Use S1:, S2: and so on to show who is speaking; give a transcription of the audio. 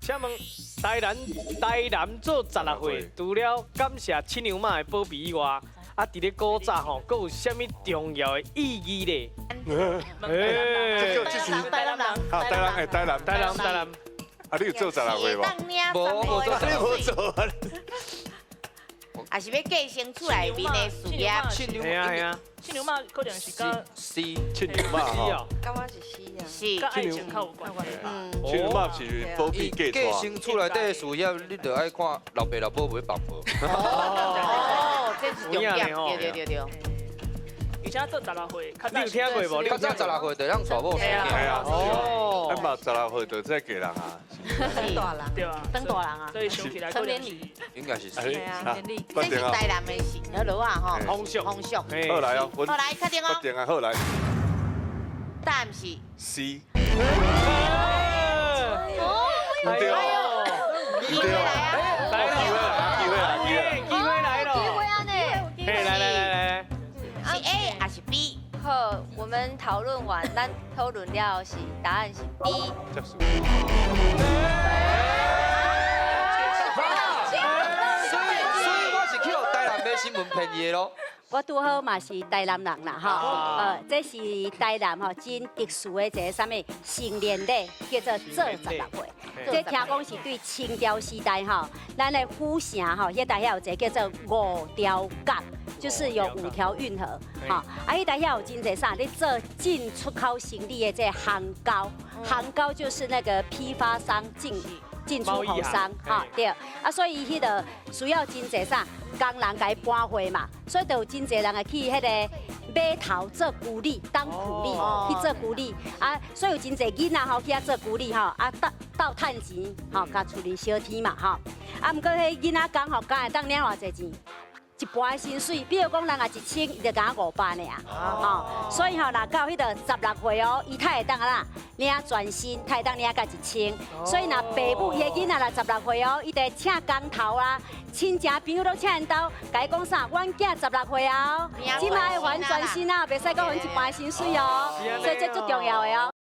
S1: 请问台南做16岁，除了感谢亲娘妈的保庇以外，啊，伫咧古早吼，佫有啥物重要的意义咧？
S2: 台南人，好，台南。啊，你有做16岁无？
S3: 无做，
S2: 你无做啊？
S4: 还是要继承厝内面的事业？
S1: 系啊，
S3: 亲娘妈可能是甲
S2: 亲娘妈吼，
S5: 感觉是死啊。
S4: 是
S3: 甲爱情较有关系。
S2: 亲娘妈是保庇嫁
S6: 继承厝内底的事业，你着爱看老爸老母袂放无。
S4: 哦，这是重点，对。
S3: 而且做16岁，
S1: 你有听过无？
S6: 较早16岁就让娶某生
S2: 系啊，
S1: 哦，
S2: 嘛16岁就在嫁人啊，
S5: 当大人，
S3: 对啊，
S4: 当大人啊，
S3: 所以想起来可能是
S6: 应该是。
S5: 对啊，年龄。
S4: 这是台南的事，好落啊吼，
S1: 风俗，
S4: 风俗。
S2: 好来哦，
S4: 好来，确定哦，
S2: 确定啊，好来
S4: 答案是。
S2: ，C，
S1: 对哦，
S4: 机会来啊！
S1: 机会来了，
S7: 机会啊呢？
S1: 嘿，来，
S4: 是 A 还是 B？
S7: 好，我们讨论完，咱讨论了是答案是 B。
S6: 所以我是去互台南买新闻便宜的咯。
S8: 我拄好嘛是台南人啦哈，这是台南吼真特殊的一个啥物成年礼，叫做做16岁。这听讲是对清朝时代哈，咱的府城哈，迄代遐有一个叫做五条港，就是有5条运河哈。啊，迄代遐有真侪啥，咧做进出口行李的这航高，航高就是那个批发商进出口商哈，对啊，所以迄个需要真侪啥工人甲伊搬货嘛，所以就有真侪人会去迄个码头做苦力，当苦力去做苦力啊，所以有真侪囡仔吼去遐做苦力吼，啊到趁钱吼，甲厝里小天嘛吼，啊，毋过迄囡仔讲吼，敢会当领偌济钱？一半的薪水，比如讲人也1000，伊就敢500尔，吼，所以吼，若到迄个16岁哦，伊才会当啦领全薪，才会当领甲1000。所以若爸母伊的囡仔若16岁哦，伊得请工头啦，亲戚朋友都请因兜，甲伊讲啥，阮囝16岁啊，即摆还全薪啊，袂使讲还一半的薪水哦，所以这最重要的哦。